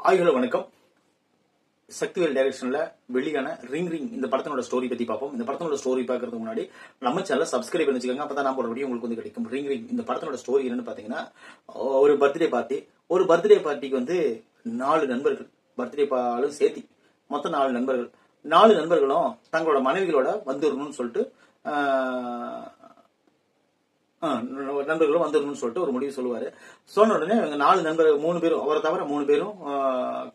Hello வணக்கம். சக்திவேல் டைரக்ஷன்ல வெளியான ரிங் ரிங் இந்த படத்தோட ஸ்டோரி பத்தி பார்ப்போம். இந்த படத்தோட ஸ்டோரி பார்க்கறதுக்கு முன்னாடி நம்ம சேனலை சப்ஸ்கிரைப் பண்ணி வச்சுக்கோங்க. அப்பதான் நான் போற வீடியோ உங்களுக்கு வந்து கிடைக்கும். ரிங் ரிங் இந்த படத்தோட ஸ்டோரி என்னன்னு பாத்தீங்கன்னா, ஒரு பர்த்டே பார்ட்டிக்கு வந்து 4 நண்பர்கள், பர்த்டே பாலும் சேர்த்தி மொத்தம் 4 நண்பர்கள், 4 நண்பர்களும் தங்களோட மனைவிகளோட வந்துடணும்னு சொல்லிட்டு நண்பர்களும் வந்துடணும்னு சொல்லிட்டு ஒரு முடிவு சொல்லுவாரு. சொன்ன உடனே 4 நண்பர்கள் 3 பேரும், அவரை தவிர 3 பேரும்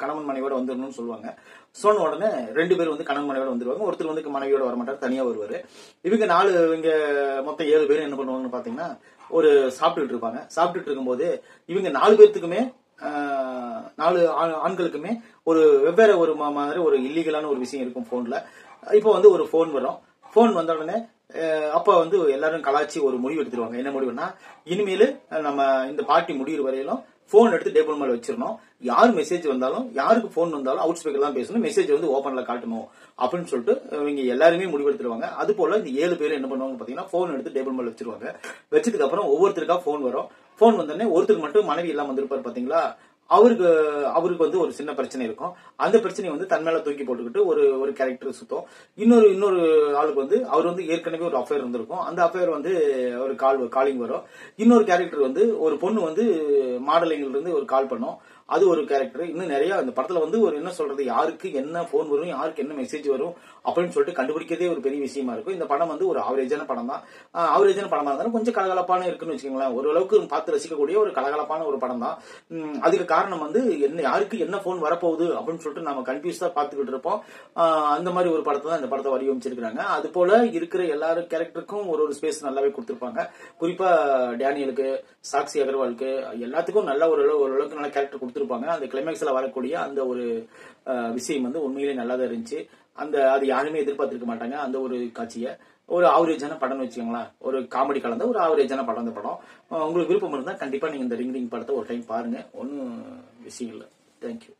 கணவன் மனைவியோட வந்துடணும்னு சொல்லுவாங்க. சொன்ன உடனே 2 பேர் வந்து கணவன் மனைவியோட வந்துருவாங்க. ஒருத்தர் வந்து மனைவியோட வரமாட்டார், தனியா வருவாரு. இவங்க மொத்தம் 7 பேரும் என்ன பண்ணுவாங்கன்னு பாத்தீங்கன்னா, ஒரு சாப்பிட்டுட்டு இருப்பாங்க. சாப்பிட்டுட்டு இருக்கும்போது இவங்க 4 பேர்த்துக்குமே 4 ஆண்களுக்குமே ஒரு வெவ்வேறு ஒரு மாதிரி ஒரு இல்லீகலான ஒரு விஷயம் இருக்கும் போன்ல. இப்போ வந்து ஒரு போன் வரும். போன் வந்த உடனே அப்ப வந்து எல்லாரும் கலாச்சி ஒரு முடிவு எடுத்துருவாங்க. என்ன முடிவுனா, இனிமேல் நம்ம இந்த பார்ட்டி முடிகிற வரையிலும் போன் எடுத்து டேபிள் மேல வச்சிடணும். யார் மெசேஜ் வந்தாலும், யாருக்கு போன் வந்தாலும் அவுட் ஸ்பீக்கர் தான் பேசணும், மெசேஜ் வந்து ஓபன்ல காட்டணும் அப்படின்னு சொல்லிட்டு இவங்க எல்லாருமே முடிவெடுத்துருவாங்க. அது போல இந்த 7 பேரும் என்ன பண்ணுவாங்க பாத்தீங்கன்னா, போன் எடுத்து டேபிள் மேல வச்சிருவாங்க. வச்சதுக்கு அப்புறம் ஒவ்வொருத்தருக்கா போன் வரும். போன் வந்தோடனே ஒருத்தருக்கு மட்டும் மனைவி எல்லாம் வந்திருப்பாரு பாத்தீங்களா, அவருக்கு வந்து ஒரு சின்ன பிரச்சனை இருக்கும். அந்த பிரச்சனையை வந்து தன் மேல தூக்கி போட்டுக்கிட்டு ஒரு கேரக்டர் சுத்தம். இன்னொரு ஆளுக்கு வந்து அவர் வந்து ஏற்கனவே ஒரு அஃபேர் இருந்திருக்கும். அந்த அஃபேர் வந்து ஒரு காலிங் வரும். இன்னொரு கேரக்டர் வந்து ஒரு பொண்ணு வந்து மாடலிங்ல இருந்து ஒரு கால் பண்ணும். அது ஒரு கேரக்டர். இன்னும் நிறைய இந்த படத்துல வந்து ஒரு என்ன சொல்றது, யாருக்கு என்ன போன் வரும், யாருக்கு என்ன மெசேஜ் வரும் அப்படின்னு சொல்லிட்டு கண்டுபிடிக்கிறதே ஒரு பெரிய விஷயமா இருக்கும். இந்த படம் வந்து ஒரு ஆவரேஜான படம் தான். ஆவரேஜான படமா இருந்தாலும் கொஞ்சம் கலகலப்பான இருக்குன்னு வச்சுக்கோங்களேன். ஓரளவுக்கு பார்த்து ரசிக்கக்கூடிய ஒரு கலகலப்பான ஒரு படம் தான். அதுக்கு காரணம் வந்து யாருக்கு என்ன போன் வரப்போகுது அப்படின்னு சொல்லிட்டு நம்ம கன்ஃபியூஸா பாத்துக்கிட்டு இருப்போம். அந்த மாதிரி ஒரு படத்தை தான் இந்த படத்தை வடிவமைச்சிருக்காங்க. அது போல இருக்கிற எல்லாரும் கேரக்டருக்கும் ஒரு ஸ்பேஸ் நல்லாவே கொடுத்திருப்பாங்க. குறிப்பா டேனியலுக்கு, சாக்சி அகர்வாலுக்கு, எல்லாத்துக்கும் நல்ல ஓரளவுக்கு நல்ல கேரக்டர் கொடுத்திருப்பாங்க. அந்த கிளைமேக்ஸ்ல வரக்கூடிய அந்த ஒரு விஷயம் வந்து உண்மையிலேயே நல்லாதான் இருந்துச்சு. அது யாருமே எதிர்பார்த்திருக்க மாட்டாங்க. அந்த ஒரு காட்சியை ஒரு ஆவரேஜான படம்னு வச்சுக்கோங்களேன். ஒரு காமெடி கலந்த ஒரு ஆவரேஜான படம் இந்த படம். உங்களுக்கு விருப்பம் இருந்தா கண்டிப்பா நீங்க இந்த ரிங் ரிங் படத்தை ஒரு டைம் பாருங்க. ஒன்னும் விஷயம் இல்லை. தேங்க்யூ.